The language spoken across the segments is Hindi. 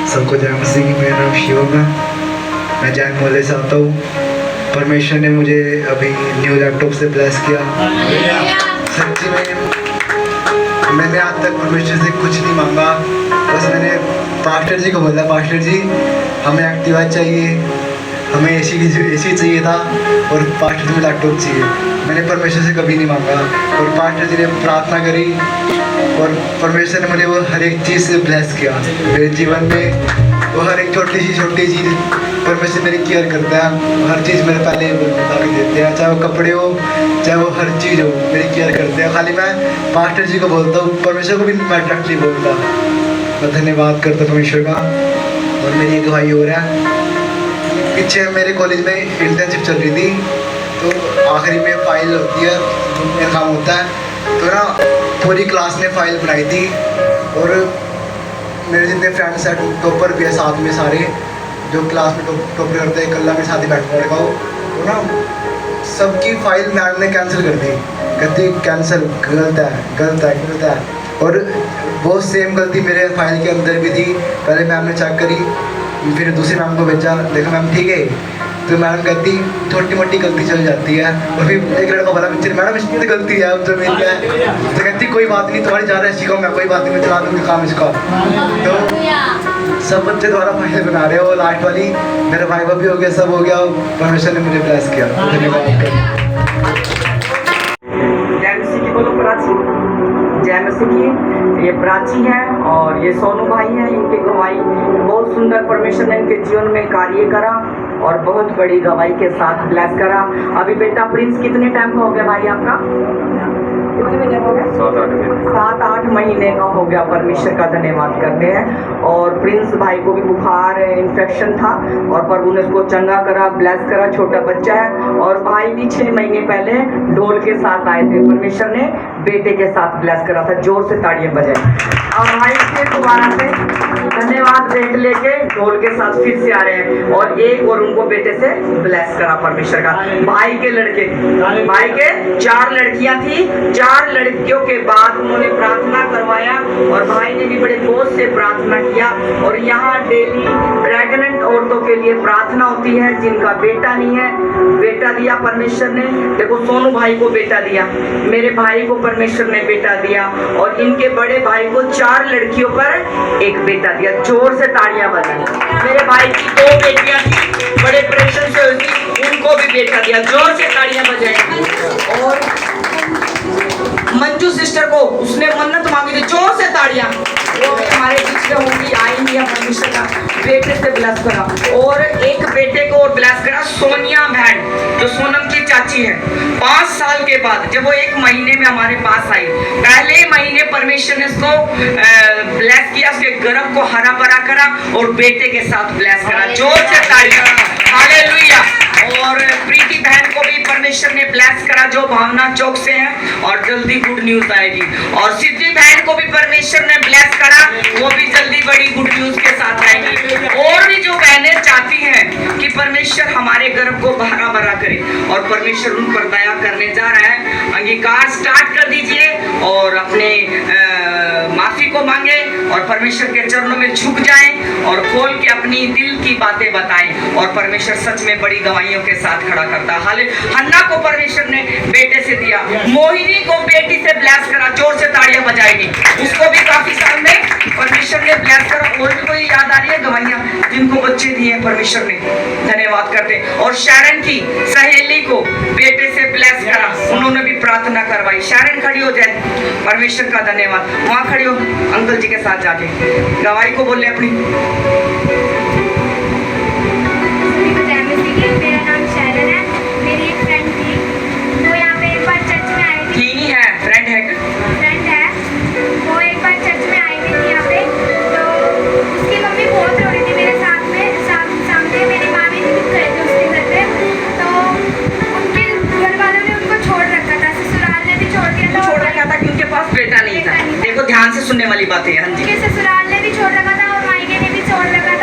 सबको जय मसीह की। मेरा नाम शिवम है, मैं जैन मोहल्ले से आता हूँ। परमेश्वर ने मुझे अभी न्यू लैपटॉप से ब्लेस किया। सच्ची में मैंने आज तक परमेश्वर से कुछ नहीं मांगा, बस मैंने पास्टर जी को बोला, पास्टर जी हमें एक्टिवा चाहिए, हमें एसी चाहिए था और पास्टर जी को लैपटॉप चाहिए। मैंने परमेश्वर से कभी नहीं मांगा और पास्टर जी ने प्रार्थना करी और परमेश्वर ने मुझे वो हर एक चीज़ से ब्लेस किया। मेरे जीवन में वो हर एक छोटी चीज़ परमेश्वर मेरी केयर करता है। हर चीज़ मेरे पहले बता के देते हैं, चाहे वो कपड़े हो चाहे वो हर चीज़ हो, मेरी केयर करते हैं। खाली मैं पास्टर जी को बोलता हूँ, परमेश्वर को भी मैं डायरेक्टली बोलता। मैं धन्यवाद करता हूँ परमेश्वर का। और मेरी एक भाई हो रहा है, पीछे मेरे कॉलेज में इंटर्नशिप चल रही थी, तो आखिरी में फाइल होती है, मेरा काम होता है, तो ना पूरी क्लास ने फाइल बनाई थी और मेरे जितने फ्रेंड्स हैं टॉपर भी है साथ में, सारे जो क्लास में टॉपर करते हैं, कल्ला में साथ ही बैठ पड़ेगा वो, तो ना सबकी फाइल मैम ने कैंसिल कर दी, कहती कैंसिल, गलत है। और वो सेम गलती मेरे फाइल के अंदर भी थी। पहले मैम ने चेक करी, फिर दूसरी मैम को भेजा, देखा मैम ठीक है, तो मैडम कहती छोटी मोटी गलती चल जाती है। और फिर एक लड़का बोला मुझसे, मैडम इसकी तो गलती है, अब जो मेरी है, तो कहती कोई बात नहीं, तुम्हारी ज़्यादा अच्छी को मैं कोई बात नहीं, मैं चला दूँगी काम इसका। तो सब बच्चे द्वारा फाइल बना रहे हो, लास्ट वाली मेरा भाई भी हो गया, सब हो गया, परमेश्वर ने मुझे ब्लेस किया। धन्यवाद। जय मसीह की। ये प्राची है और ये सोनू भाई हैं। इनकी गवाही बहुत सुंदर परमेश्वर ने इनके जीवन में कार्य करा और बहुत बड़ी गवाही के साथ ब्लेस करा। अभी बेटा प्रिंस कितने टाइम का हो गया भाई आपका? कितने महीने हो गए? 7-8 महीने का हो गया। परमेश्वर का धन्यवाद करते हैं। और प्रिंस भाई को भी बुखार इन्फेक्शन था और प्रभु ने उसको चंगा करा, ब्लेस करा। छोटा बच्चा है और भाई भी 6 महीने पहले ढोल के साथ आए थे, परमेश्वर ने बेटे के साथ ब्लेस करा था। जोर से ताड़ियां बजाएं। और भाई से दोबारा से धन्यवाद भेंट लेके ढोल के साथ फिर से आ रहे हैं और एक और उनको बेटे से ब्लेस करा परमेश्वर का। भाई के लड़के, भाई के 4 लड़कियां थी, 4 लड़कियों के बाद उन्होंने प्रार्थना करवाया और भाई ने भी बड़े बोझ से प्रार्थना किया। और यहाँ डेली प्रेग्नेंट औरतों के लिए प्रार्थना होती है जिनका बेटा नहीं है। बेटा दिया परमेश्वर ने, देखो सोनू भाई को बेटा दिया, मेरे भाई को परमेश्वर ने बेटा दिया और इनके बड़े भाई को 4 लड़कियों पर एक बेटा दिया। जोर से ताड़ियां बजाएं। मेरे भाई की 2 बेटियां थी, बड़े प्रेशर से हुई, उनको भी बेटा दिया। जोर से ताड़ियां बजाएं। और मंजू सिस्टर को उसने मन्नत मांगी थी, जोर से ताड़ियां। वो हमारे बीच में होंगी, आएंगी, हम परमेश्वर का बेटे से ब्लेस करा। और एक बेटे को और ब्लेस करा, सोनिया बहन जो सोनम की चाची है। 5 साल के बाद जब वो 1 महीने में हमारे पास आई, पहले महीने परमेश्वर ने उसको ब्लेस किया, उसके गर्भ को हरा भरा करा और बेटे के साथ ब्लेस करा। जोर से ताड़ियां, हालेलुया। और प्रीति बहन को भी परमेश्वर ने ब्लेस करा जो भावना चौक से है और जल्दी गुड न्यूज आएगी। और सिद्धि बहन को भी परमेश्वर ने ब्लेस करा, वो भी जल्दी बड़ी गुड न्यूज के साथ आएगी। और भी जो बहनें चाहती हैं कि परमेश्वर हमारे गर्भ को भरा भरा करे और परमेश्वर उन पर दया करने जा रहा है, अंगीकार स्टार्ट कर दीजिए और अपने माफी को मांगे और परमेश्वर के चरणों में झुक जाएं और खोल के अपनी दिल की बातें बताएं और परमेश्वर सच में बड़ी गवाहियों के साथ खड़ा करता है। हाले हन्ना को परमेश्वर ने बेटे से दिया, मोहिनी को बेटी से ब्लेस करा। जोर से ताड़ियां बजाएगी। उसको भी काफी साल में परमेश्वर ने ब्लेस करा। और भी कोई याद आ रही है गवाहियां जिनको बच्चे दिए परमेश्वर ने? धन्यवाद करते। और शरण की सहेली को बेटे से ब्लेस करा, उन्होंने भी प्रार्थना करवाई। शरण खड़ी हो जाए, परमेश्वर का धन्यवाद। वहां खड़ी हो अंकल जी के साथ जाके गवाही को बोले अपनी। मेरा नाम शरण है, मेरी एक फ्रेंड थी, वो यहाँ पे एक बार चर्च में आई थी। तीन ही है, फ्रेंड है? फ्रेंड है, वो एक बार चर्च में आई थी यहाँ पे, तो उसकी मम्मी बहुत रो रही थी मेरे साथ में, सामने मेरी माँ भी गए थे उसके घर पे, तो उनके घर वालों ने उनको छोड़ रखा था, ससुराल ने भी छोड़ दिया था। छोड़ रखा था कि उनके पास बेटा नहीं था। देखो ध्यान से सुनने वाली बात है। हाँ जी। उनके ससुराल ने भी छोड़ रखा था और मायके ने भी छोड़ रखा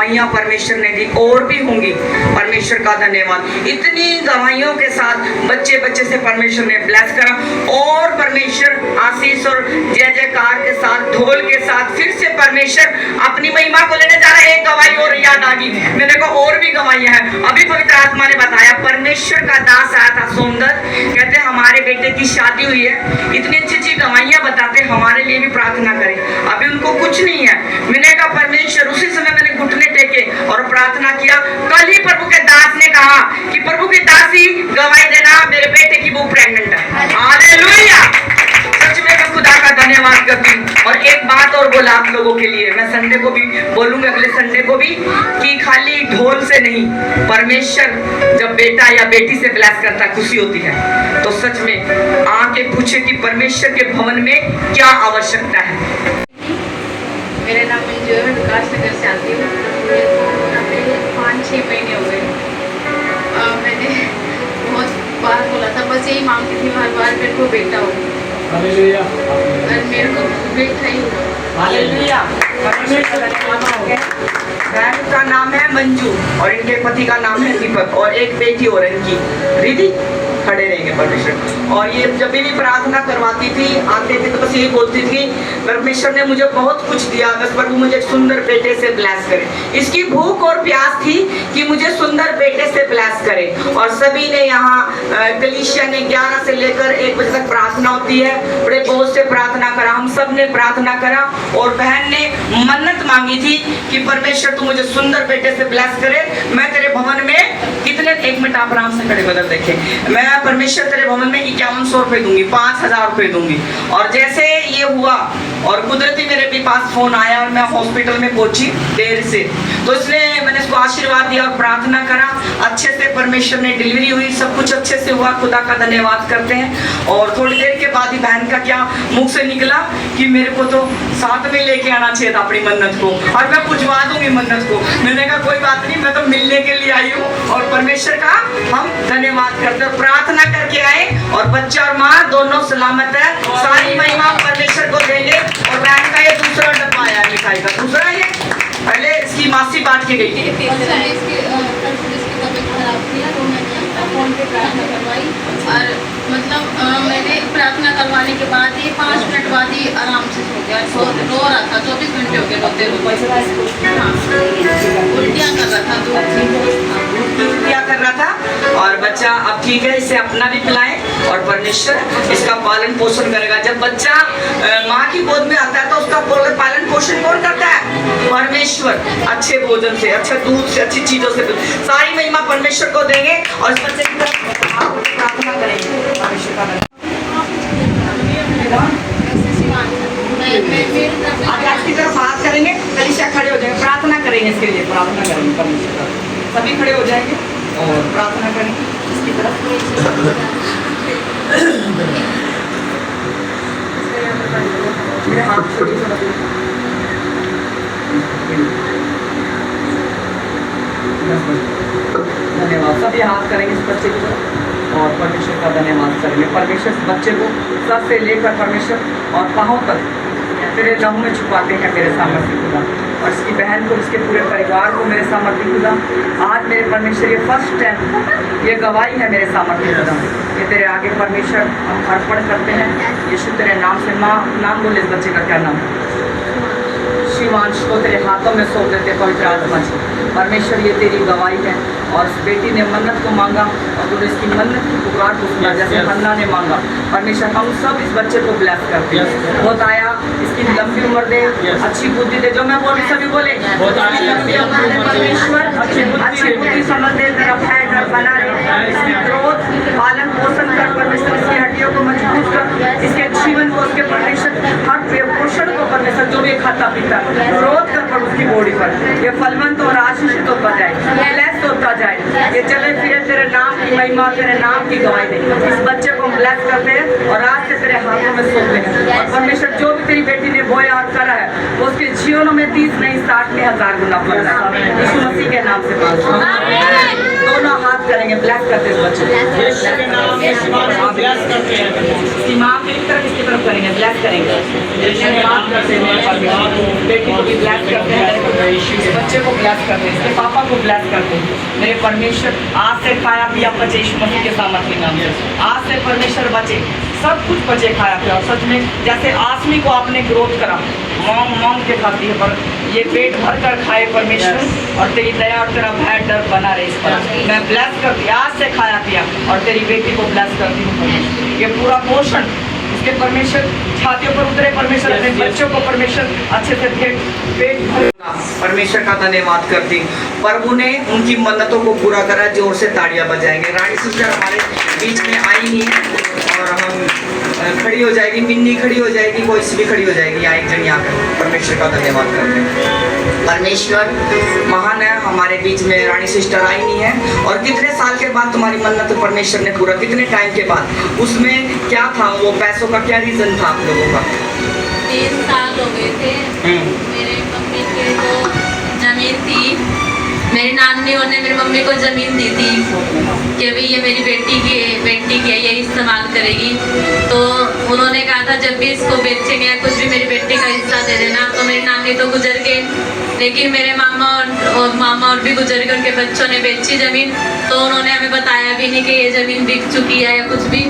गवाहियां परमेश्वर ने दी और भी होंगी। परमेश्वर का धन्यवाद। इतनी गवाहियों के साथ बच्चे बच्चे से परमेश्वर ने ब्लेस करा और परमेश्वर आशीष और जय जयकार के साथ ढोल के साथ फिर से परमेश्वर अपनी महिमा को लेने जा रहा है। एक गवाही और याद आ गई मेरे को, और भी गवाहियां हैं। अभी पवित्र आत्मा ने बताया, परमेश्वर का दास आया था सोमदर, कहते हमारे बेटे की शादी हुई है, इतनी अच्छी अच्छी गवाहियां बताते हमारे लिए भी प्रार्थना करें। अभी उनको कुछ नहीं है। मैंने कहा परमेश्वर, उसी समय मैंने घुटने टेके और प्रार्थना किया। कल ही प्रभु के दास ने कहा कि प्रभु की दासी गवाही देना, मेरे बेटे की वो प्रेग्नेंट है। हालेलुया। सच में मैं खुदा का धन्यवाद करती हूँ। और एक बात और बोला आप लोगों के लिए, मैं संडे को भी बोलूंगी, अगले संडे को भी, कि खाली ढोल से नहीं, परमेश्वर जब बेटा या बेटी से ब्लेस करता खुशी होती है। तो सच में आके पूछे कि परमेश्वर के भवन में क्या आवश्यकता है। मेरा नाम मंजू है, मैं विकास नगर से आती हूँ। मुझे यहाँ पे 5-6 महीने हो गए। मैंने बहुत बार बोला था, बस यही मांगती थी हर बार, मेरे को बेटा हो और मेरे को बेटा ही हुआ। हालेलुया। बहन का नाम है मंजू और इनके पति का नाम है दीपक और एक बेटी और इनकी रिधि। खड़े रहेंगे परमेश्वर। और ये जब भी प्रार्थना करवाती थी, आते थे तो बस यही बोलती थी, परमेश्वर ने मुझे बहुत कुछ दिया, बस प्रभु मुझे एक सुंदर बेटे से ब्लेस करे। इसकी भूख और प्यास थी कि मुझे सुंदर बेटे से ब्लेस करे। और सभी ने यहाँ कलीसिया ने 11 से लेकर 1 बजे तक प्रार्थना होती है, बड़े बोझ से प्रार्थना करा, हम सब ने प्रार्थना करा। और बहन ने मन्नत मांगी थी कि परमेश्वर तू मुझे सुंदर बेटे से ब्लेस करे, मैं तेरे भवन में कितने, 1 मिनट आप आराम से खड़े बदल देखे, मैं परमेश्वर तेरे भवन में 5100 रुपए दूंगी, 5000 रुपए दूंगी। और जैसे ये हुआ और कुदरती मेरे भी पास फोन आया और मैं हॉस्पिटल में पहुंची देर से, तो इसलिए मैंने इसको आशीर्वाद दिया और प्रार्थना करा। अच्छे से परमेश्वर ने डिलीवरी हुई, सब कुछ अच्छे से हुआ, खुदा का धन्यवाद करते हैं। और थोड़ी देर के बाद ही बहन का क्या मुख से निकला कि मेरे को तो साथ में लेके आना चाहिए था अपनी मन्नत को, और मैं पुजवा दूंगी मन्नत को। मैंने कहा कोई बात नहीं, मैं तो मिलने के लिए आई हूँ। और परमेश्वर का हम धन्यवाद करते हैं। प्रार्थना करके आए और बच्चा और माँ दोनों सलामत है। सारी महिमा परमेश्वर को देंगे। और बहन का ये दूसरा डब्बा आया मिठाई का, दूसरा ये पहले इसकी मासी बांट के गई थी। फोन पे प्रार्थना करवाई और मतलब मैंने प्रार्थना करवाने के बाद ही 5 मिनट बाद ही आराम से सो गया। रो रहा था, 24 घंटे हो गए रोते रोते। हाँ, उल्टियाँ कर रहा था, उल्टियाँ कर रहा था। और बच्चा अब ठीक है, इसे अपना भी पिलाएं और परमेश्वर इसका पालन पोषण करेगा। जब बच्चा माँ की गोद में आता है तो उसका पालन पोषण कौन करता है? परमेश्वर। अच्छे भोजन से, अच्छे दूध से, अच्छी चीजों से सारी महिमा परमेश्वर को देंगे। और इस बच्चे की प्रार्थना करेंगे परमेश्वर का। आज की तरफ हाथ करेंगे, कलीसिया खड़े हो जाएंगे, प्रार्थना करेंगे इसके लिए, प्रार्थना करेंगे परमेश्वर का। सभी खड़े हो जाएंगे और प्रार्थना करेंगे इसकी तरफ। मेरे हाथ धन्यवाद। सभी हाथ करेंगे इस बच्चे की तरफ और परमेश्वर का धन्यवाद करेंगे। परमेश्वर इस बच्चे को सर से लेकर परमेश्वर और पाँव तक तेरे लहू में छुपाते हैं मेरे सामर्थ्य खुदा। और इसकी बहन को, इसके पूरे परिवार को मेरे सामर्थ्य खुदा। आज मेरे परमेश्वर ये फर्स्ट टाइम ये गवाही है मेरे सामर्थ्य खुदा। ये तेरे आगे परमेश्वर हम अर्पण करते हैं। यीशु तेरे नाम से। माँ नाम बोले इस बच्चे का, क्या नाम? शिवांश को तेरे हाथों में सौंप देते पवित्र आत्मा जी। परमेश्वर ये तेरी गवाही है। और उस बेटी ने मन्नत को मांगा और तूने इसकी मन्नत की पुकार को सुना जैसे हन्ना ने मांगा। परमेश्वर हम सब इस बच्चे को ब्लेस करते हैं। बहुत आया, इसकी लंबी उम्र दे, अच्छी बुद्धि दे। जो मैं बोली सभी बोले, परमेश्वर अच्छी बुद्धि समझ दे, तरफ है घर बना रहे, इसकी ग्रोथ पालन पोषण कर परमेश्वर, इसकी हड्डियों को मजबूत कर, इसके जीवन को, उसके परमेश्वर हर पोषण को परमेश्वर जो भी खाता पीता ग्रोथ कर पर उसकी बॉडी पर ये फलवंत और आशीषित होता जाए, ब्लेस होता जाए। ये चले फिरे तेरे नाम की महिमा, तेरे नाम की गवाही दे। इस बच्चे को ब्लेस करते हैं और आज से तेरे हाथों में में सोते हैं। और परमेश्वर जो भी तेरी बेटी ने बोया और करा है वो उसके जीवन में 30 नहीं 60 में 1000 गुना फल है। यीशु मसीह के नाम से दोनों हाथ करेंगे, ब्लेस करते इस बच्चे की माँ की तरफ किसकी तरफ करेंगे, ब्लेस करेंगे। धन्यवाद करते हैं, बेटी को भी ब्लेस करते हैं, इस बच्चे को ब्लेस करते हैं, इसके पापा को ब्लेस करते हैं। मेरे परमेश्वर आज से खाया पिया बचे यीशु मसीह के सामर्थ्य के नाम से। आज से परमेश्वर बचे, सब कुछ बचे खाया पिया। और सच में जैसे आसमी को आपने ग्रोथ करा, मांग के खाती है, पर ये पेट भर कर खाए परमेश्वर, और तेरी दया और तेरा भय डर बना रहे इस पर। मैं ब्लेस करती आज से खाया पिया, और तेरी बेटी को ब्लेस करती हूँ। ये पूरा पोषण इसके परमेश्वर छातियों पर उतरे, परमेश्वर अपने बच्चों को परमेश्वर अच्छे से पेट भर। परमेश्वर का धन्यवाद करती, प्रभु ने उनकी मन्नतों को पूरा करा। जोर से ताड़ियां बजाएंगे। रानी सिस्टर हमारे बीच में आई नहीं है, और हम खड़ी हो जाएगी, मिन्नी खड़ी हो जाएगी, कोई सी भी खड़ी हो जाएगी, यहाँ एक जन आकर परमेश्वर का धन्यवाद करते हैं। परमेश्वर महान है, हमारे बीच में रानी सिस्टर आई नहीं है। और कितने साल के बाद तुम्हारी मन्नत परमेश्वर ने पूरा, कितने टाइम के बाद? उसमें क्या था, वो पैसों का क्या रीजन था आप लोगों का? 3 साल हो गए थे। मेरे मम्मी के जो जमीन थी, मेरी नानी और ने मेरी मम्मी को जमीन दी थी कि भाई ये मेरी बेटी की है, ये इस्तेमाल करेगी। तो उन्होंने कहा था जब भी इसको बेचेंगे कुछ भी मेरी बेटी का हिस्सा दे देना। तो मेरी नानी तो गुजर गए, लेकिन मेरे मामा और भी गुजर गए, उनके बच्चों ने बेची ज़मीन। तो उन्होंने हमें बताया भी नहीं कि ये ज़मीन बिक चुकी है या कुछ भी।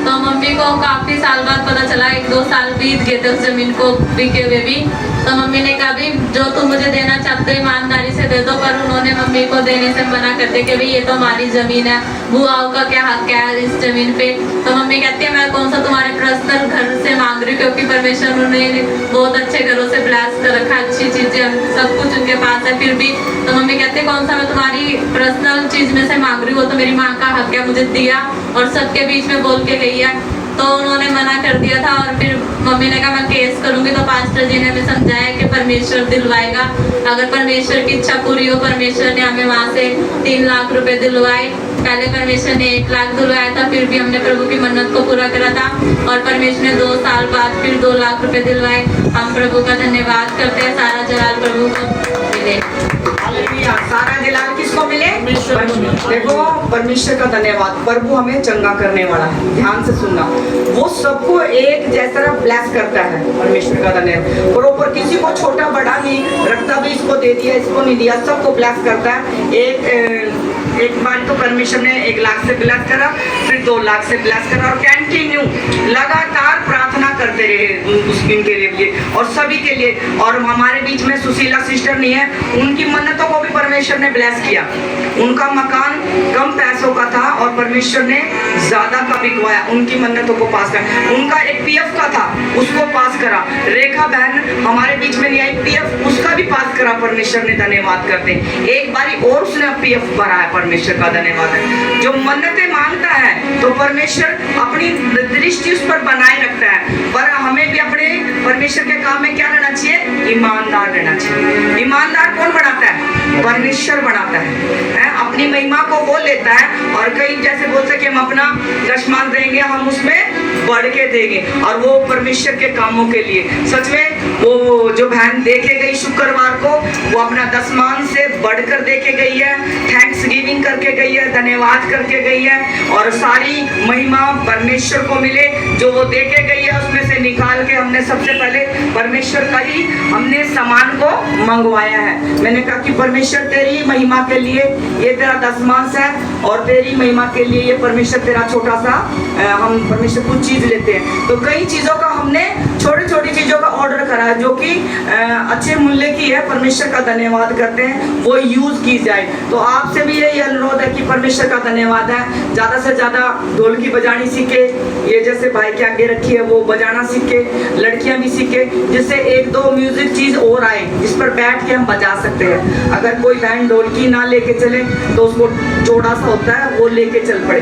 तो मम्मी को काफ़ी साल बाद पता चला, 1-2 साल बीत गए थे उस ज़मीन को बिके हुए भी। तो मम्मी ने कहा भी जो तुम मुझे देना चाहते हो ईमानदारी से दे दो, पर उन्होंने मम्मी को देने से मना करते कि भाई ये तो हमारी ज़मीन है, बुआओं का क्या हक है इस ज़मीन पे। तो मम्मी कहती है मैं कौन सा तुम्हारे पर्सनल घर से मांग रही हूँ, क्योंकि परमेश्वर उन्हें बहुत अच्छे घरों से ब्लेस कर रखा, अच्छी चीज़ें सब कुछ उनके पास है फिर भी। तो मम्मी कहते हैं कौन सा मैं तुम्हारी पर्सनल चीज़ में से मांग रही हूँ, वो तो मेरी माँ का हक है, मुझे दिया और सबके बीच में बोल के गई है। तो उन्होंने मना कर दिया था, और फिर मम्मी ने कहा मैं केस करूंगी। तो पास्टर जी ने हमें समझाया कि परमेश्वर दिलवाएगा, अगर परमेश्वर की इच्छा पूरी हो। परमेश्वर ने हमें वहाँ से 3 लाख रुपए दिलवाए। पहले परमेश्वर ने 1 लाख दिलवाया था, फिर भी हमने प्रभु की मन्नत को पूरा करा था, और परमेश्वर ने 2 साल बाद फिर 2 लाख रुपए दिलवाए। हम प्रभु का धन्यवाद करते हैं। सारा जलाल प्रभु को मिले। सारा जलाल किसको मिले? देखो परमेश्वर का धन्यवाद। प्रभु हमें चंगा करने वाला है, ध्यान से सुनना। वो सबको एक जैसा ब्लेस करता है, परमेश्वर का धन्यवाद। बरोबर किसी को छोटा बड़ा नहीं रखता, भी इसको दे दिया इसको नहीं दिया, सबको ब्लेस करता है। एक बार तो परमेश्वर ने 1 लाख से ब्लेस करा, फिर 2 लाख से ब्लेस करा, और कंटिन्यू लगातार प्रार्थना करते रहे उनके लिए और सभी के लिए। और हमारे बीच में सुशीला सिस्टर नहीं है, उनकी मन्नतों को भी परमेश्वर ने ब्लेस किया। उनका मकान कम पैसों का था और परमेश्वर ने ज्यादा का बिकवाया, उनकी मन्नतों को पास करा। उनका एक पीएफ का था, उसको पास करा। रेखा बहन हमारे बीच में नहीं आई, पीएफ उसका भी पास करा, परमेश्वर ने धन्यवाद करते। एक बारी और उसने पीएफ भरा है, परमेश्वर का धन्यवाद है। जो मन्नतें मांगता है तो परमेश्वर अपनी दृष्टि उस पर बनाए रखता है, पर हमें भी अपने परमेश्वर के काम में क्या रहना चाहिए? ईमानदार रहना चाहिए। ईमानदार कौन बनाता है? परमेश्वर बनाता है। अपनी महिमा को वो लेता है, और कई जैसे बोलते कि हम अपना दशमान देंगे, हम उसमें बढ़ के देंगे, और वो परमेश्वर के कामों के लिए। सच में वो जो बहन देके गई शुक्रवार को, वो अपना दशमान से बढ़कर देके गई है, थैंक्स गिविंग करके गई है, धन्यवाद करके गई है, और सारी महिमा परमेश्वर को मिले। जो वो देके गई है उसमें से निकाल के हमने सबसे पहले परमेश्वर का ही हमने सामान को मंगवाया है। मैंने कहा कि परमेश्वर तेरी महिमा के लिए ये तेरा दशमांश है, और तेरी महिमा के लिए ये परमेश्वर तेरा छोटा सा हम परमेश्वर कुछ चीज लेते हैं। तो कई चीजों का हमने छोटी छोटी चीजों का ऑर्डर करा है, जो कि अच्छे मूल्य की है, परमेश्वर का धन्यवाद करते हैं, वो यूज की जाए। तो आपसे भी यही अनुरोध है कि परमेश्वर का धन्यवाद है, ज्यादा से ज्यादा ढोलकी बजानी सीखे, ये जैसे भाई के आगे रखी है वो बजाना सीखे, लड़कियां भी सीखे, जिससे 1-2 म्यूजिक चीज और आए जिस पर बैठ के हम बजा सकते हैं। अगर कोई बहन ढोलकी ना लेके चले तो उसको चौड़ा सा होता है, वो लेके चल पड़े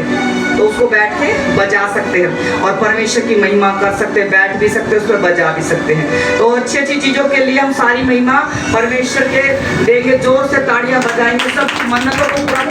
तो उसको बैठ के बजा सकते हैं, और परमेश्वर की महिमा कर सकते हैं, बैठ भी सकते हैं, उस पर बजा भी सकते हैं। तो अच्छी अच्छी चीजों के लिए हम सारी महिमा परमेश्वर के देंगे, जोर से ताड़ियां बजाएंगे, सब मन्नतों को पूरा